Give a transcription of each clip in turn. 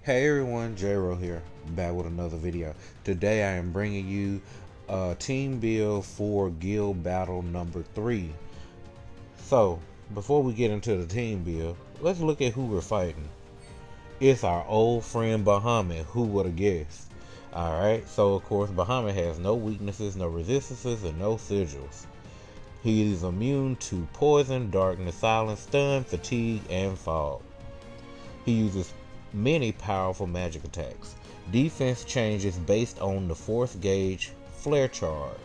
Hey everyone, J-Ro here, back with another video. Today I am bringing you a team build for guild battle number 3. So, before we get into the team build, let's look at who we're fighting. It's our old friend Bahamut, who would have guessed? Alright, so of course Bahamut has no weaknesses, no resistances, and no sigils. He is immune to poison, darkness, silence, stun, fatigue, and fog. He uses many powerful magic attacks. Defense changes based on the 4th gauge flare charge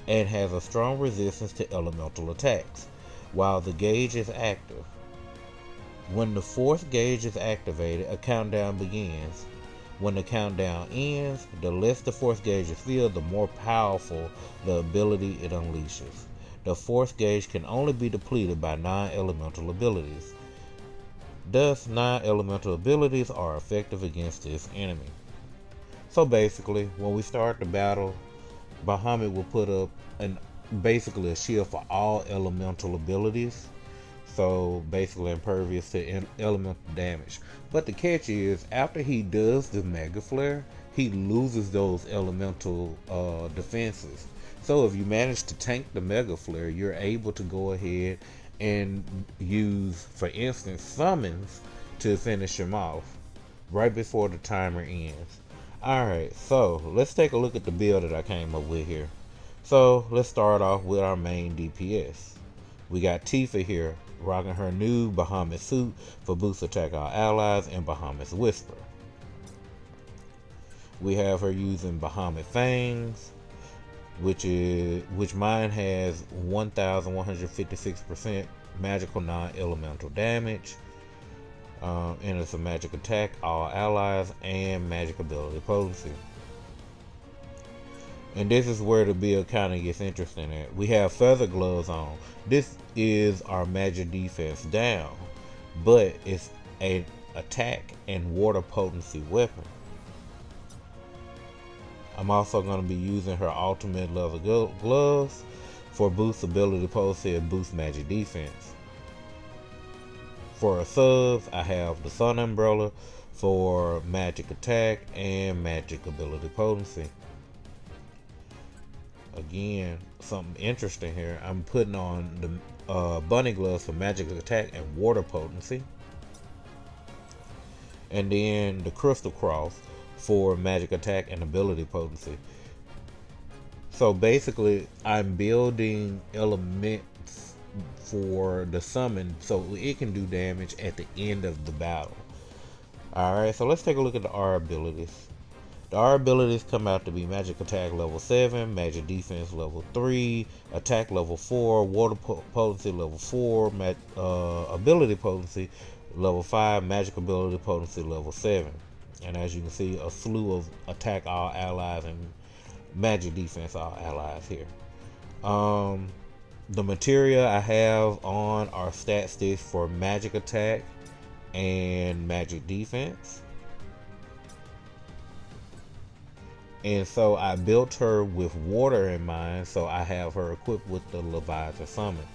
and has a strong resistance to elemental attacks while the gauge is active. When the 4th gauge is activated, a countdown begins. When the countdown ends, the less the 4th gauge is filled, the more powerful the ability it unleashes. The 4th gauge can only be depleted by non-elemental abilities. Thus, non-elemental abilities are effective against this enemy. So basically, when we start the battle, Bahamut will put up basically a shield for all elemental abilities. So basically impervious to elemental damage. But the catch is, after he does the Mega Flare, he loses those elemental defenses. So if you manage to tank the Mega Flare, you're able to go ahead and use, for instance, summons to finish him off right before the timer ends. Alright, so let's take a look at the build that I came up with here. So let's start off with our main DPS. We got Tifa here, rocking her new Bahamut suit for boost attack all allies and Bahamut's Whisper. We have her using Bahamut Fangs, which mine has 1156% magical non-elemental damage, and it's a magic attack all allies and magic ability potency. And this is where the build kind of gets interesting at. We have feather gloves on. This is our magic defense down, but it's an attack and water potency weapon. I'm also going to be using her ultimate leather gloves for boost ability potency and boost magic defense. For her subs, I have the Sun Umbrella for magic attack and magic ability potency. Again, something interesting here. I'm putting on the bunny gloves for magic attack and water potency. And then the crystal cross for magic attack and ability potency. So basically, I'm building elements for the summon so it can do damage at the end of the battle. Alright, so let's take a look at the R abilities. The R abilities come out to be magic attack level 7, magic defense level 3, attack level 4, water potency level 4, ability potency level 5, magic ability potency level 7. And as you can see, a slew of attack all allies and magic defense all allies here. The materia I have on are stat sticks for magic attack and magic defense. And so I built her with water in mind, so I have her equipped with the Leviathan Summon.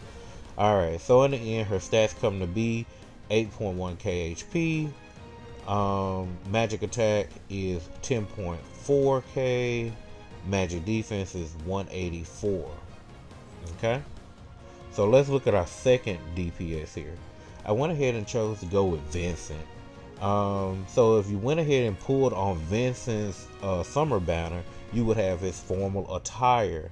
Alright, so in the end, her stats come to be 8.1k HP. Magic attack is 10.4k. Magic defense is 184. Okay, so let's look at our second DPS here. I went ahead and chose to go with Vincent. So if you went ahead and pulled on Vincent's summer banner, you would have his formal attire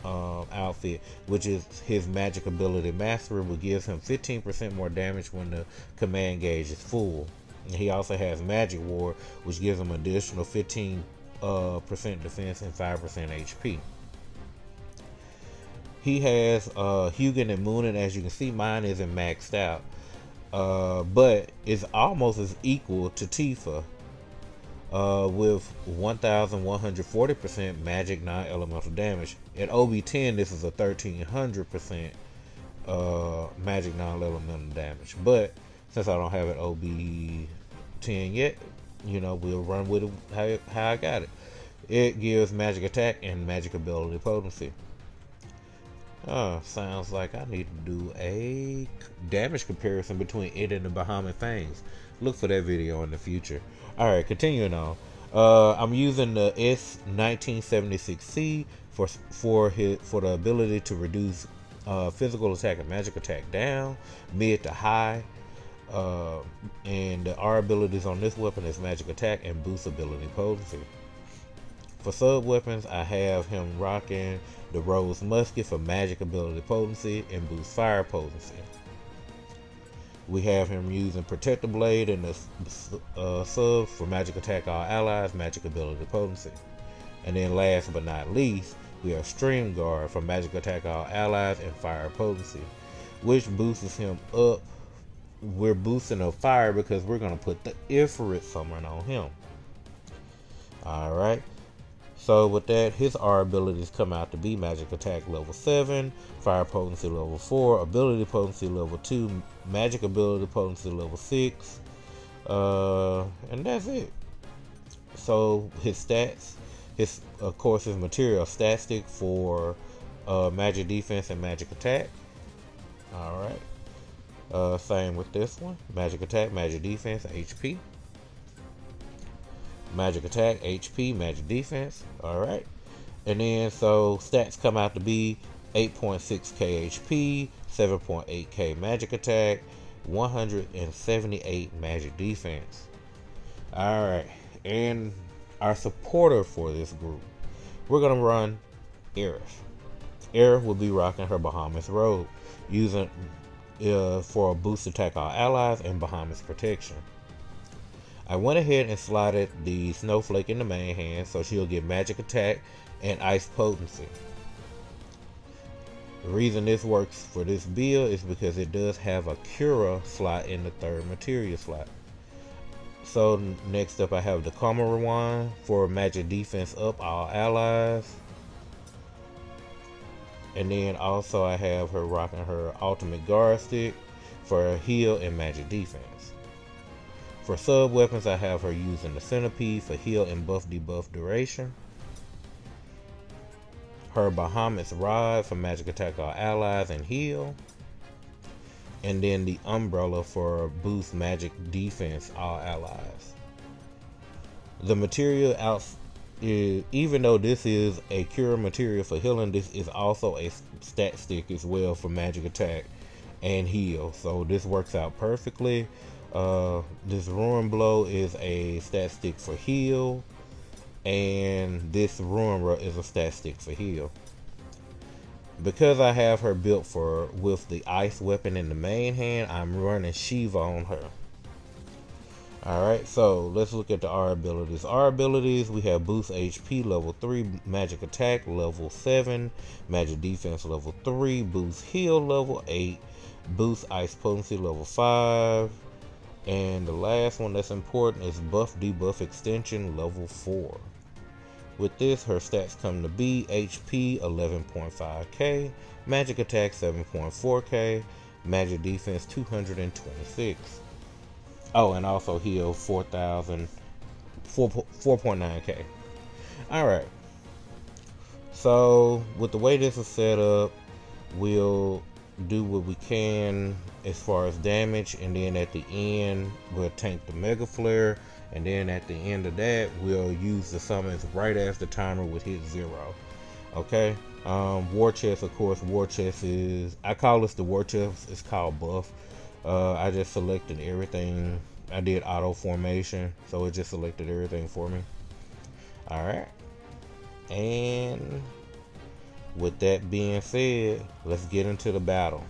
outfit, which is his magic ability mastery, which gives him 15% more damage when the command gauge is full. And he also has magic ward, which gives him additional 15% defense and 5% HP. He has Hugin and Moonin. As you can see, mine isn't maxed out, but it's almost as equal to Tifa, with 1140% magic non-elemental damage. At OB10, this is a 1300% magic non-elemental damage. But since I don't have it OB10 yet, we'll run with it how I got it. It gives magic attack and magic ability potency. Sounds like I need to do a damage comparison between it and the Bahamut Fangs. Look for that video in the future. Alright, continuing on. I'm using the S1976C for the ability to reduce physical attack and magic attack down, mid to high. And our abilities on this weapon is magic attack and boost ability potency. For sub weapons, I have him rocking the Rose Musket for magic ability potency and boost fire potency. We have him using Protector Blade and the sub for magic attack all allies, magic ability potency. And then last but not least, we have Stream Guard for magic attack all allies and fire potency, which boosts him up. We're boosting up fire because we're going to put the Ifrit summon on him. Alright. So with that, his R abilities come out to be magic attack level 7, fire potency level 4, ability potency level 2, magic ability potency level 6, and that's it. So his stats, of course his material stat stick for magic defense and magic attack. Alright. Same with this one. Magic attack, magic defense, HP. Magic attack, HP, magic defense. Alright. And then so stats come out to be 8.6k HP, 7.8k magic attack, 178 magic defense. Alright. And our supporter for this group, we're gonna run Aerith. Aerith will be rocking her Bahamut's robe, using for a boost attack all allies and Bahamut's protection. I went ahead and slotted the Snowflake in the main hand so she'll get magic attack and ice potency. The reason this works for this build is because it does have a Cura slot in the third materia slot. So next up I have the Karma Rewind for magic defense up all allies. And then also I have her rocking her ultimate guard stick for heal and magic defense. For sub weapons, I have her using the Centipede for heal and buff debuff duration. Her Bahamut's Rod for magic attack all allies and heal. And then the Umbrella for boost magic defense all allies. The material out, even though this is a cure material for healing, this is also a stat stick as well for magic attack and heal. So this works out perfectly. This Ruin Blow is a stat stick for heal, and this Ruin Rut is a stat stick for heal. Because I have her built with the ice weapon in the main hand, I'm running Shiva on her. Alright, so let's look at the R abilities. R abilities, we have boost HP level 3, magic attack level 7, magic defense level 3, boost heal level 8, boost ice potency level 5, and the last one that's important is buff debuff extension level 4. With this, her stats come to be HP 11.5k, magic attack 7.4k, magic defense 226. Oh, and also heal 4.9k. Alright. So with the way this is set up, we'll do what we can as far as damage, and then at the end we'll tank the Mega Flare, and then at the end of that we'll use the summons right after timer would hit 0. Okay. War chest, of course. War chest is, I call this the war chest, it's called buff. I just selected everything. I did auto formation, so it just selected everything for me. Alright, and with that being said, let's get into the battle.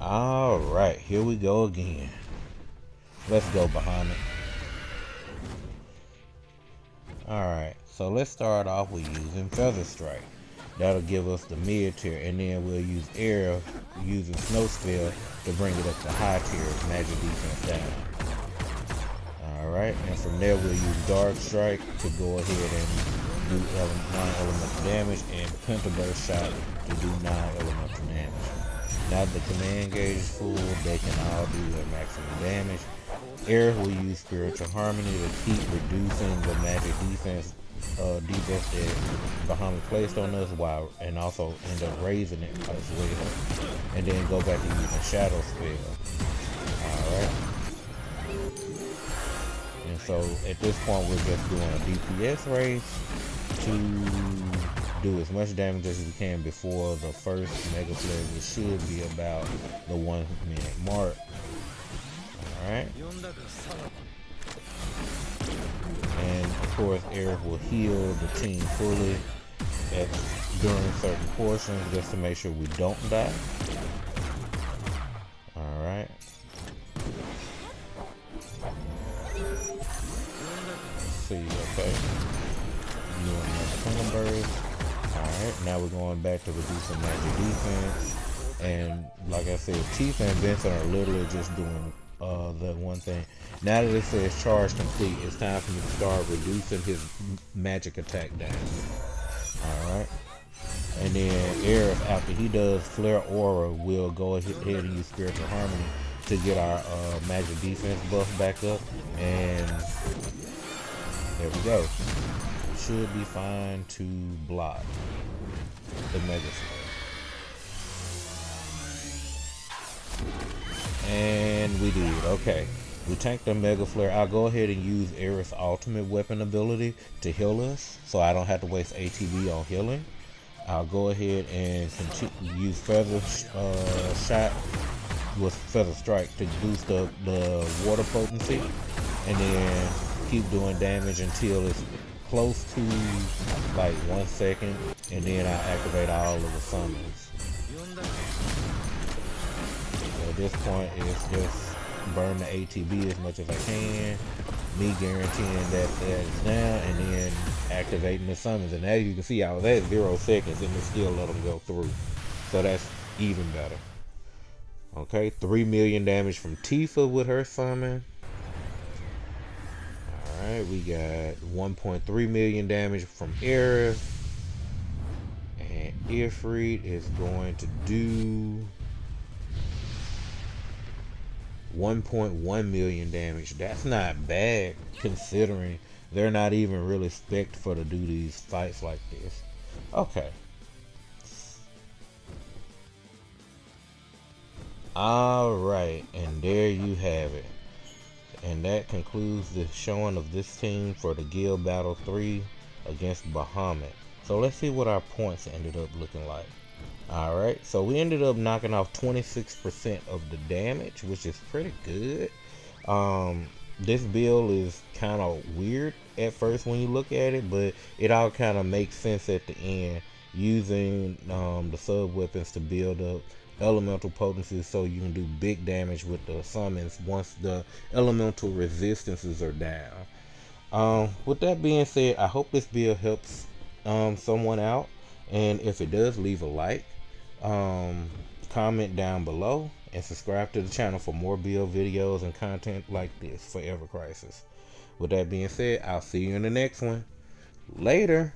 Alright, here we go again. Let's go, Bahamut. Alright, so let's start off with using Feather Strike. That'll give us the mid tier, and then we'll use air using Snow Spell to bring it up to high tier magic defense down. Alright, and from there we'll use Dark Strike to go ahead and do non-elemental damage, and Penta Burst Shot to do non-elemental damage. Now that the command gauge is full, they can all do their maximum damage. Air will use Spiritual Harmony to keep reducing the magic defense debuff that Bahamut placed on us, while and also end up raising it as well, and then go back to using Shadow Spell. Alright. And so at this point we're just doing a DPS race to do as much damage as we can before the first Mega Flare, which should be about the 1 minute mark. Alright. And of course Eric will heal the team fully during certain portions just to make sure we don't die. Alright. See, okay. Doing another Quantum Burst. Alright, now we're going back to reducing magic defense. And like I said, Tifa and Vincent are literally just doing the one thing. Now that it says charge complete, it's time for me to start reducing his magic attack down. Alright. And then Aerith, after he does Flare Aura, will go ahead and use Spiritual Harmony to get our magic defense buff back up. And there we go. Should be fine to block the Mega Flare. And we did. Okay. We tanked the Mega Flare. I'll go ahead and use Aerith's ultimate weapon ability to heal us, so I don't have to waste ATB on healing. I'll go ahead and use Feather Shot with Feather Strike to boost the water potency, and then keep doing damage until it's close to like 1 second, and then I activate all of the summons. So at this point, it's just burn the ATB as much as I can, me guaranteeing that is down, and then activating the summons. And as you can see, I was at 0 seconds and it still let them go through. So that's even better. Okay, 3 million damage from Tifa with her summon. Alright, we got 1.3 million damage from Aerith. And Ifrit is going to do 1.1 million damage. That's not bad considering they're not even really spec'd for to do these fights like this. Okay. Alright, and there you have it. And that concludes the showing of this team for the Guild Battle 3 against Bahamut. So let's see what our points ended up looking like. Alright, so we ended up knocking off 26% of the damage, which is pretty good. This build is kind of weird at first when you look at it, but it all kind of makes sense at the end, using the sub weapons to build up elemental potency so you can do big damage with the summons once the elemental resistances are down. With that being said, I hope this build helps someone out, and if it does, leave a like, comment down below, and subscribe to the channel for more build videos and content like this for Ever Crisis. With that being said, I'll see you in the next one. Later.